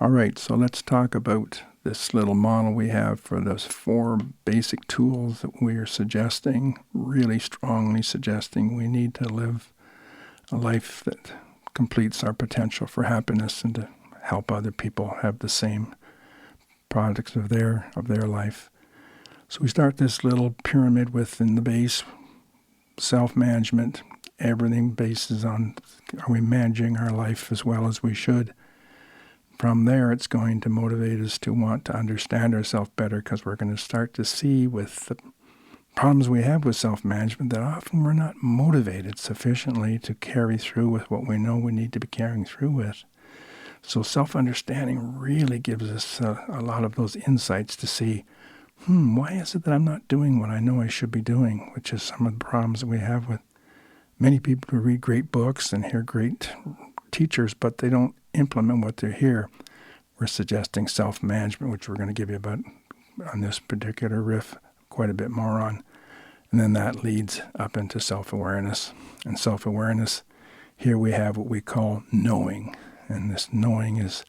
All right, so let's talk about this little model we have for those 4 basic tools that we are suggesting, really strongly suggesting we need to live a life that completes our potential for happiness and to help other people have the same products of their life. So we start this little pyramid with, in the base, self-management. Everything bases on, are we managing our life as well as we should? From there, it's going to motivate us to want to understand ourselves better, because we're going to start to see with the problems we have with self-management that often we're not motivated sufficiently to carry through with what we know we need to be carrying through with. So self-understanding really gives us a lot of those insights to see, why is it that I'm not doing what I know I should be doing, which is some of the problems that we have with many people who read great books and hear great teachers, but they don't implement what they hear. We're suggesting self-management, which we're going to give you about on this particular riff quite a bit more on. And then that leads up into self-awareness. And self-awareness, here we have what we call knowing. And this knowing is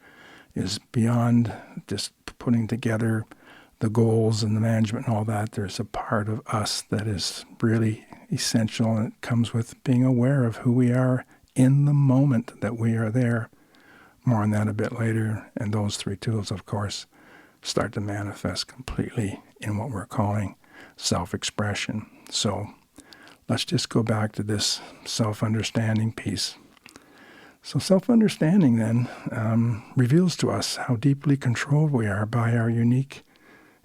beyond just putting together the goals and the management and all that. There's a part of us that is really essential, and it comes with being aware of who we are in the moment that we are there. More on that a bit later. And those 3 tools, of course, start to manifest completely in what we're calling self-expression. So let's just go back to this self-understanding piece. So self-understanding then reveals to us how deeply controlled we are by our unique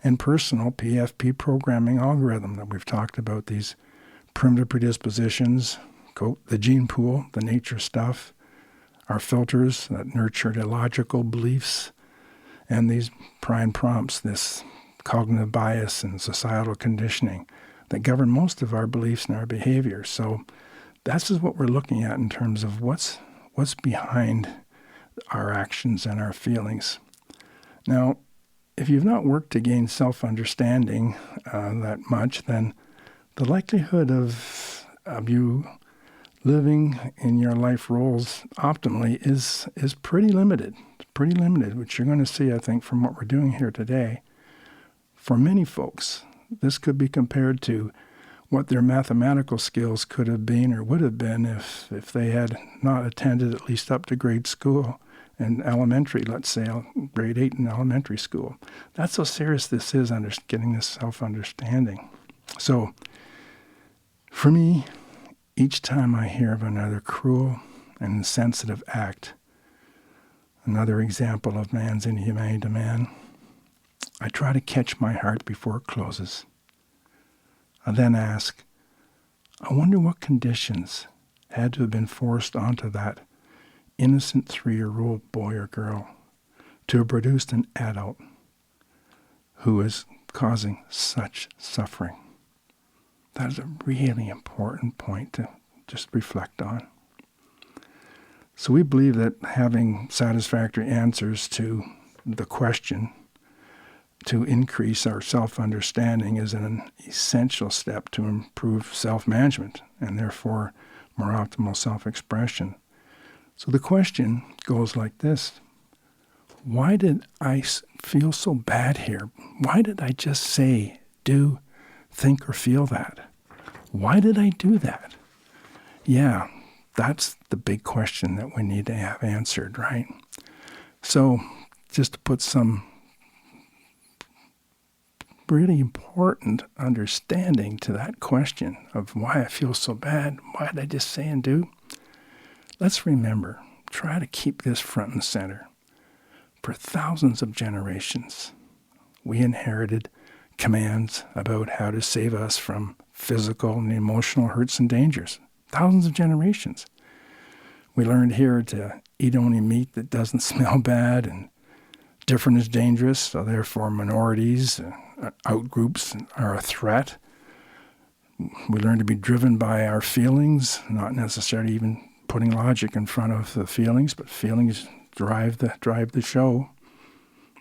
and personal PFP programming algorithm that we've talked about, these primitive predispositions, quote, the gene pool, the nature stuff, our filters that nurtured illogical beliefs, and these prime prompts, this cognitive bias and societal conditioning that govern most of our beliefs and our behavior. So that's just what we're looking at in terms of what's behind our actions and our feelings. Now, if you've not worked to gain self-understanding that much, then the likelihood of you living in your life roles optimally is pretty limited. It's pretty limited, which you're going to see, I think, from what we're doing here today. For many folks, this could be compared to what their mathematical skills could have been or would have been if they had not attended at least up to grade school and elementary, let's say grade 8 in elementary school. That's how serious this is, getting this self-understanding. So for me, each time I hear of another cruel and insensitive act, another example of man's inhumanity to man, I try to catch my heart before it closes. I then ask, I wonder what conditions had to have been forced onto that innocent 3-year-old boy or girl to have produced an adult who is causing such suffering. That is a really important point to just reflect on. So we believe that having satisfactory answers to the question to increase our self-understanding is an essential step to improve self-management and therefore more optimal self-expression. So the question goes like this: why did I feel so bad here? Why did I just say, do, think, or feel that? Why did I do that? Yeah, that's the big question that we need to have answered, right? So just to put some really important understanding to that question of why I feel so bad, why did I just say and do? Let's remember, try to keep this front and center. For thousands of generations, we inherited commands about how to save us from physical and emotional hurts and dangers. Thousands of generations. We learned here to eat only meat that doesn't smell bad, and different is dangerous, so therefore minorities, outgroups are a threat. We learn to be driven by our feelings, not necessarily even putting logic in front of the feelings, but feelings drive the show.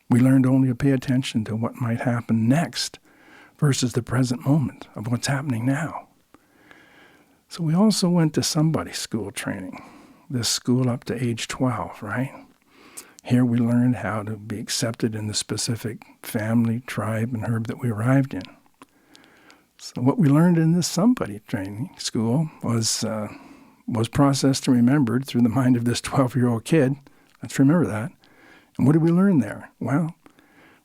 We learned only to pay attention to what might happen next versus the present moment of what's happening now. So we also went to somebody's school training, this school up to age 12, right? Here we learned how to be accepted in the specific family, tribe, and herd that we arrived in. So what we learned in this somebody training school was processed and remembered through the mind of this 12-year-old kid. Let's remember that. And what did we learn there? Well,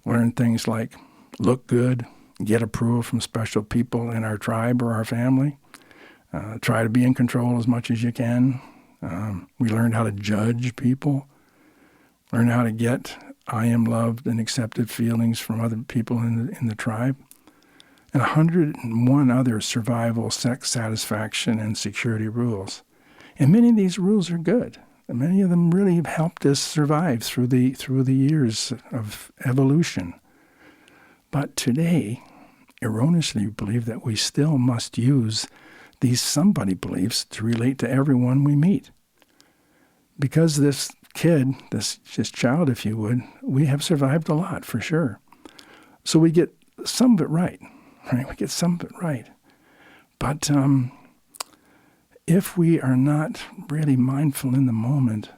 we learned things like look good, get approval from special people in our tribe or our family, try to be in control as much as you can. We learned how to judge people, learn how to get I am loved and accepted feelings from other people in the tribe, and 101 other survival, sex satisfaction, and security rules. And many of these rules are good. And many of them really have helped us survive through the years of evolution. But today, erroneously, we believe that we still must use these somebody beliefs to relate to everyone we meet. Because this kid, this child, if you would, we have survived a lot, for sure. So we get some of it right? We get some of it right. But if we are not really mindful in the moment,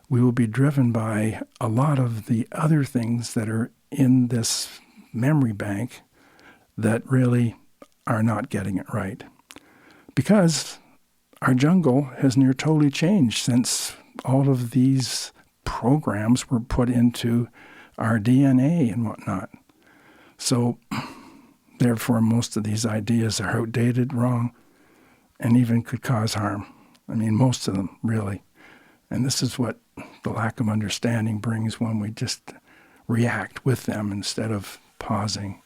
we will be driven by a lot of the other things that are in this memory bank that really are not getting it right. Because our jungle has near totally changed since all of these programs were put into our DNA and whatnot. So, therefore, most of these ideas are outdated, wrong, and even could cause harm. I mean, most of them, really. And this is what the lack of understanding brings when we just react with them instead of pausing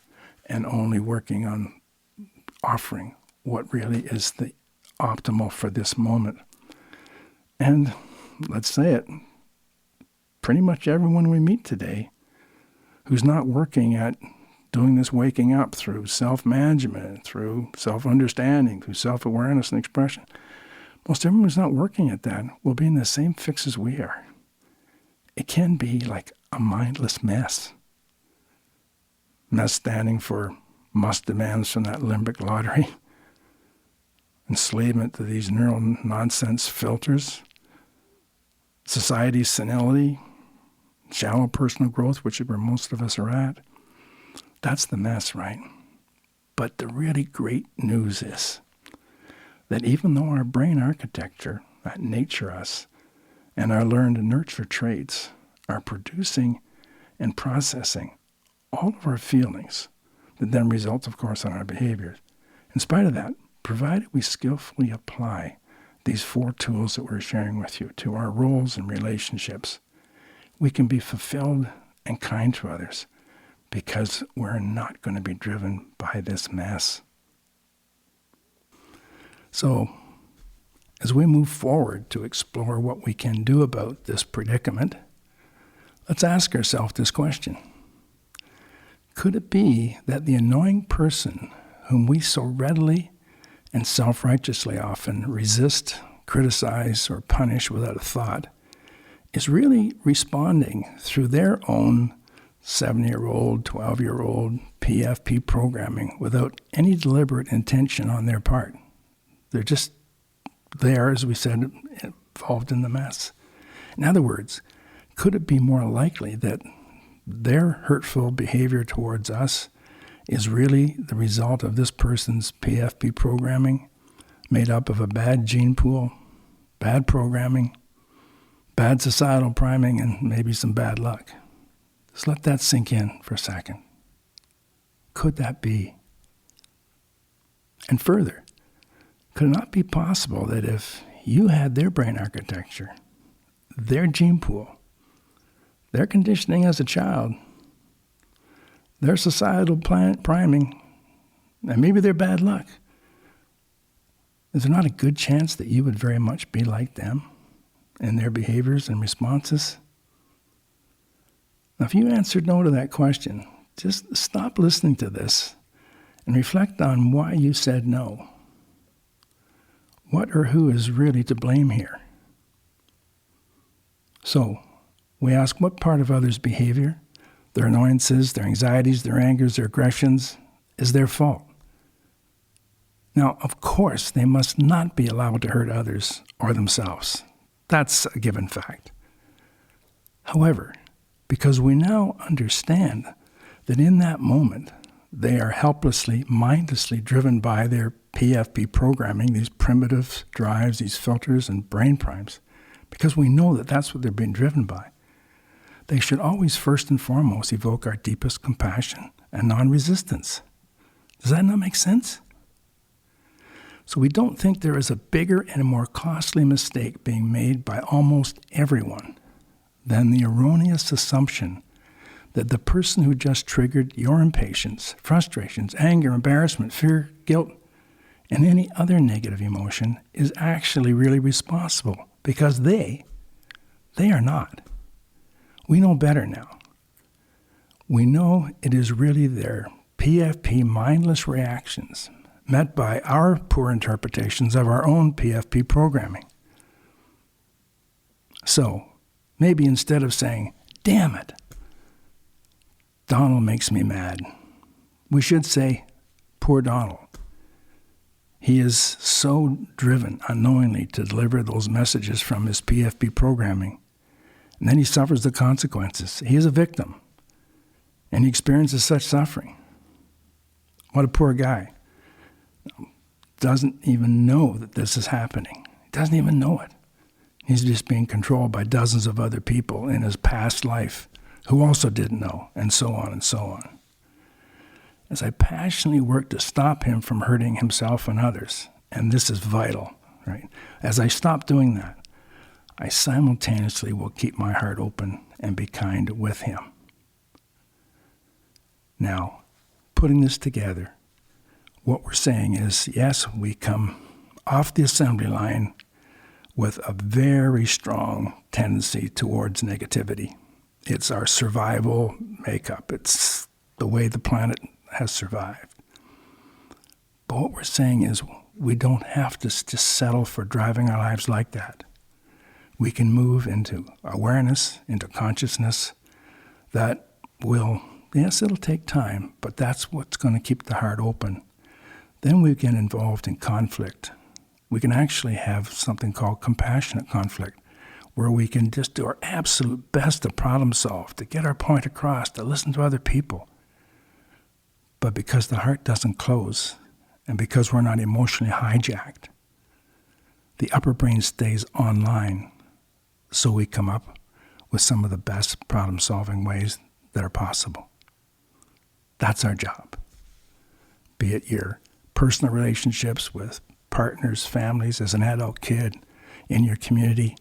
and only working on offering what really is the optimal for this moment. And let's say it, pretty much everyone we meet today who's not working at doing this waking up through self-management, through self-understanding, through self-awareness and expression, most everyone who's not working at that will be in the same fix as we are. It can be like a mindless mess. Mess standing for must demands from that limbic lottery, enslavement to these neural nonsense filters, society's senility, shallow personal growth, which is where most of us are at. That's the mess, right? But the really great news is that even though our brain architecture, that nature us, and our learned and nurture traits are producing and processing all of our feelings that then result, of course, on our behaviors. In spite of that, provided we skillfully apply these 4 tools that we're sharing with you to our roles and relationships, we can be fulfilled and kind to others because we're not going to be driven by this mess. So, as we move forward to explore what we can do about this predicament, let's ask ourselves this question. Could it be that the annoying person whom we so readily and self-righteously often resist, criticize, or punish without a thought is really responding through their own 7-year-old, 12-year-old PFP programming without any deliberate intention on their part? They're just there, as we said, involved in the mess. In other words, could it be more likely that their hurtful behavior towards us is really the result of this person's PFP programming made up of a bad gene pool, bad programming, bad societal priming, and maybe some bad luck? Just let that sink in for a second. Could that be? And further, could it not be possible that if you had their brain architecture, their gene pool, their conditioning as a child, their societal priming, and maybe their bad luck, is there not a good chance that you would very much be like them in their behaviors and responses? Now, if you answered no to that question, just stop listening to this and reflect on why you said no. What or who is really to blame here? So, we ask what part of others' behavior, their annoyances, their anxieties, their angers, their aggressions, is their fault. Now, of course, they must not be allowed to hurt others or themselves. That's a given fact. However, because we now understand that in that moment, they are helplessly, mindlessly driven by their PFP programming, these primitive drives, these filters and brain primes, because we know that that's what they're being driven by. They should always first and foremost evoke our deepest compassion and non-resistance. Does that not make sense? So we don't think there is a bigger and a more costly mistake being made by almost everyone than the erroneous assumption that the person who just triggered your impatience, frustrations, anger, embarrassment, fear, guilt, and any other negative emotion is actually really responsible, because they are not. We know better now. We know it is really their PFP mindless reactions met by our poor interpretations of our own PFP programming. So, maybe instead of saying, "Damn it, Donald makes me mad," we should say, "Poor Donald. He is so driven unknowingly to deliver those messages from his PFP programming, and then he suffers the consequences. He is a victim, and he experiences such suffering. What a poor guy. Doesn't even know that this is happening. He doesn't even know it. He's just being controlled by dozens of other people in his past life who also didn't know, and so on and so on." As I passionately work to stop him from hurting himself and others, and this is vital, right? As I stop doing that, I simultaneously will keep my heart open and be kind with him. Now, putting this together, what we're saying is, yes, we come off the assembly line with a very strong tendency towards negativity. It's our survival makeup. It's the way the planet has survived. But what we're saying is we don't have to just settle for driving our lives like that. We can move into awareness, into consciousness that will, yes, it'll take time, but that's what's going to keep the heart open. Then we get involved in conflict. We can actually have something called compassionate conflict, where we can just do our absolute best to problem solve, to get our point across, to listen to other people. But because the heart doesn't close, and because we're not emotionally hijacked, the upper brain stays online, so we come up with some of the best problem-solving ways that are possible. That's our job. Be it your personal relationships with partners, families, as an adult kid, in your community,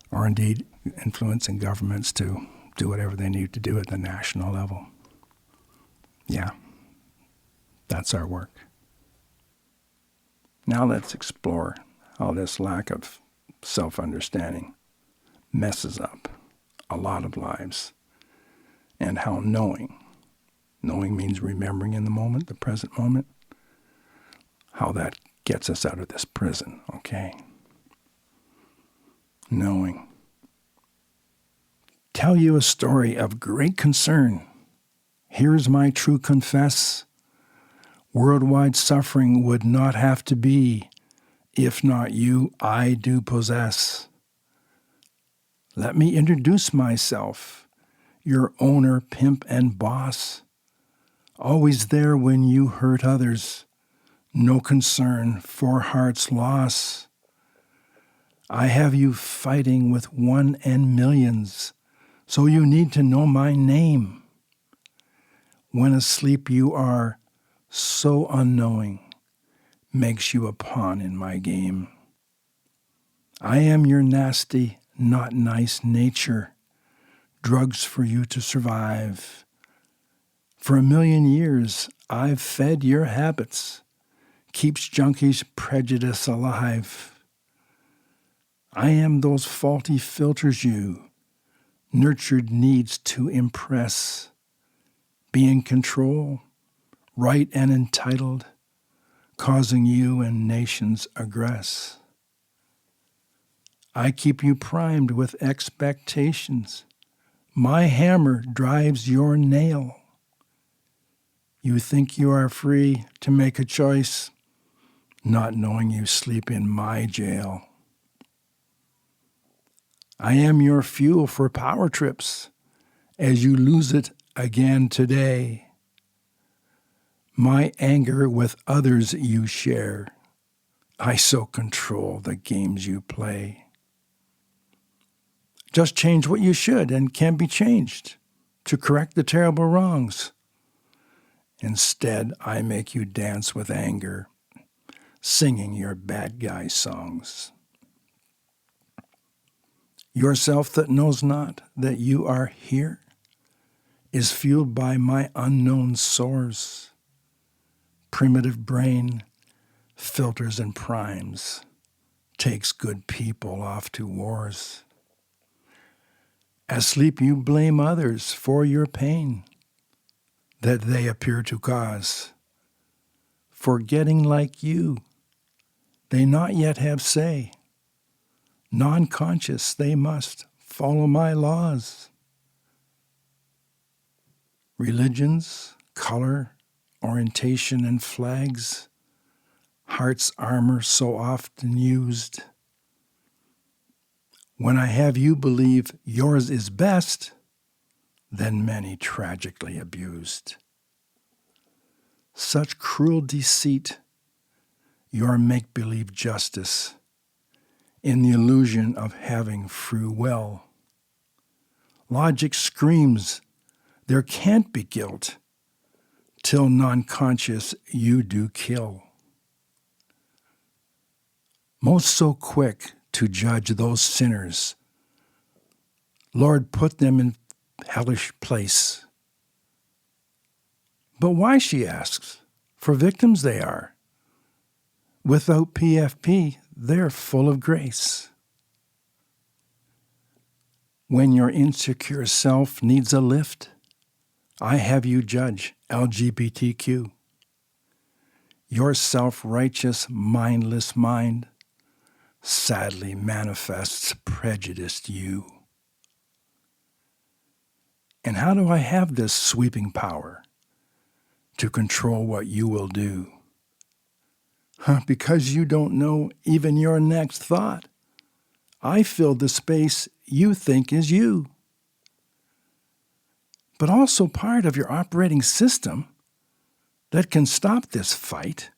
or indeed influencing governments to do whatever they need to do at the national level. Yeah, that's our work. Now let's explore how this lack of self-understanding messes up a lot of lives, and how knowing means remembering in the moment, the present moment, how that gets us out of this prison, okay? Knowing. Tell you a story of great concern. Here's my true confess. Worldwide suffering would not have to be, if not you, I do possess. Let me introduce myself, your owner, pimp, and boss. Always there when you hurt others. No concern for heart's loss. I have you fighting with one and millions, so you need to know my name. When asleep you are so unknowing, makes you a pawn in my game. I am your nasty, not nice nature, drugs for you to survive. For 1,000,000 years I've fed your habits, keeps junkies' prejudice alive. I am those faulty filters you nurtured needs to impress, be in control, right and entitled, causing you and nations aggress. I keep you primed with expectations. My hammer drives your nail. You think you are free to make a choice, not knowing you sleep in my jail. I am your fuel for power trips as you lose it again today. My anger with others you share. I so control the games you play. Just change what you should and can be changed to correct the terrible wrongs. Instead, I make you dance with anger, singing your bad guy songs. Yourself that knows not that you are here is fueled by my unknown source. Primitive brain filters and primes, takes good people off to wars. Asleep you blame others for your pain that they appear to cause. Forgetting like you, they not yet have say. Non-conscious they must follow my laws. Religions, color, orientation, and flags, heart's armor so often used. When I have you believe yours is best, then many tragically abused. Such cruel deceit, your make-believe justice, in the illusion of having free will. Logic screams there can't be guilt till non-conscious you do kill. Most so quick to judge those sinners, Lord, put them in hellish place. But why, she asks, for victims they are. Without PFP, they're full of grace. When your insecure self needs a lift, I have you judge LGBTQ. Your self-righteous, mindless mind sadly manifests prejudiced you. And how do I have this sweeping power to control what you will do? Because you don't know even your next thought. I filled the space you think is you. But also part of your operating system that can stop this fight.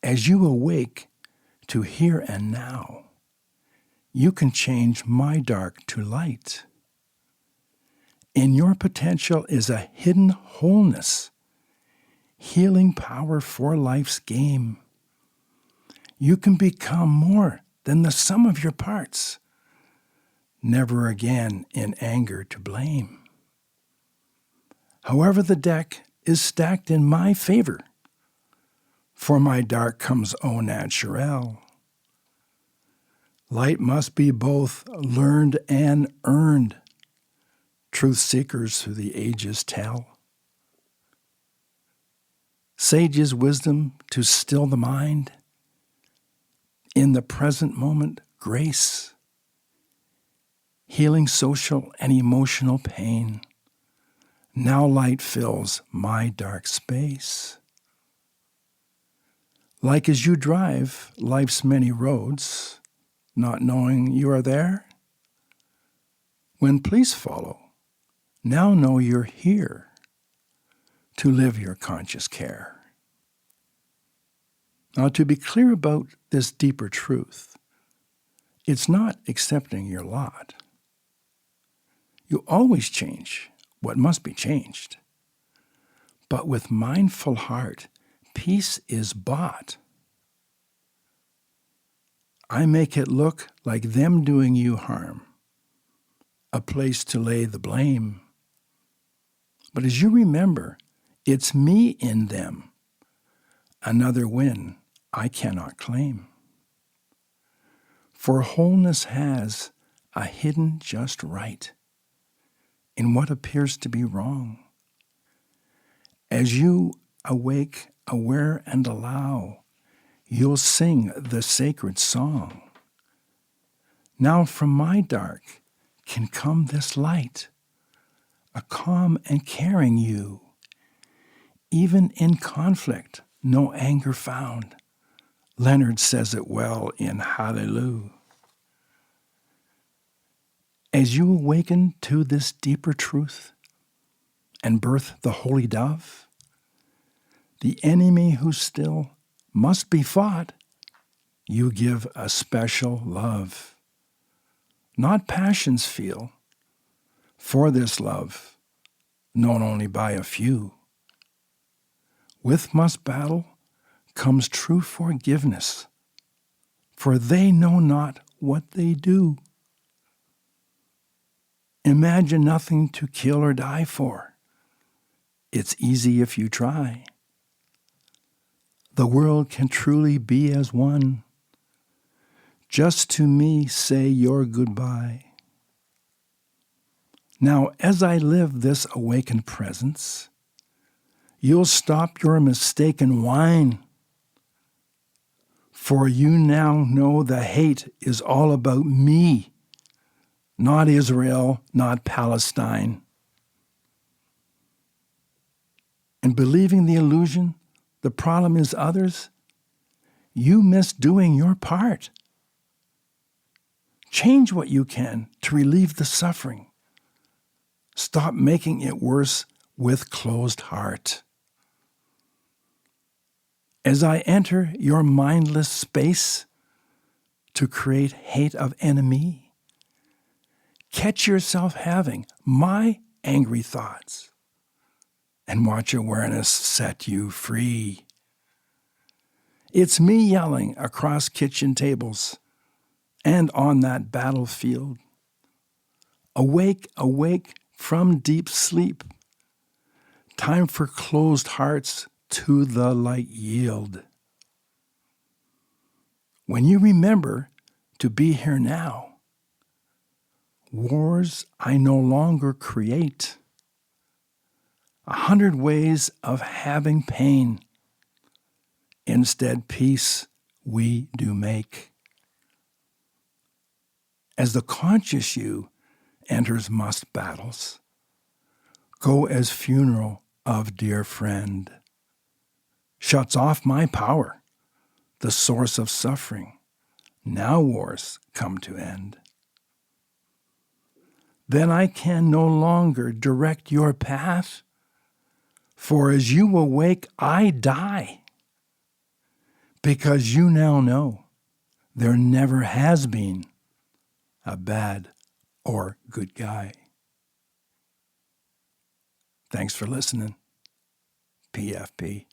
As you awake to here and now, you can change my dark to light. In your potential is a hidden wholeness, healing power for life's game. You can become more than the sum of your parts, never again in anger to blame. However, the deck is stacked in my favor, for my dark comes au naturel. Light must be both learned and earned, truth seekers through the ages tell. Sage's wisdom to still the mind, in the present moment, grace, healing social and emotional pain. Now light fills my dark space. Like as you drive life's many roads, not knowing you are there, when please follow, now know you're here to live your conscious care. Now, to be clear about this deeper truth, it's not accepting your lot. You always change what must be changed. But with mindful heart, peace is bought. I make it look like them doing you harm, a place to lay the blame. But as you remember, it's me in them, another win I cannot claim. For wholeness has a hidden just right in what appears to be wrong. As you awake, aware, and allow, you'll sing the sacred song. Now from my dark can come this light, a calm and caring you. Even in conflict, no anger found. Leonard says it well in Hallelujah. As you awaken to this deeper truth and birth the holy dove, the enemy who still must be fought, you give a special love. Not passions feel, for this love, known only by a few. With must battle comes true forgiveness, for they know not what they do. Imagine nothing to kill or die for. It's easy if you try. The world can truly be as one. Just to me say your goodbye. Now, as I live this awakened presence, you'll stop your mistaken whine. For you now know the hate is all about me, not Israel, not Palestine. And believing the illusion, the problem is others, you miss doing your part. Change what you can to relieve the suffering. Stop making it worse with closed heart. As I enter your mindless space to create hate of enemy, catch yourself having my angry thoughts and watch awareness set you free. It's me yelling across kitchen tables and on that battlefield. Awake, awake from deep sleep. Time for closed hearts to the light yield. When you remember to be here now, wars I no longer create. 100 ways of having pain. Instead, peace we do make. As the conscious you enters must battles, go as funeral of dear friend. Shuts off my power, the source of suffering. Now wars come to end. Then I can no longer direct your path, for as you awake, I die. Because you now know there never has been a bad or good guy. Thanks for listening. PFP.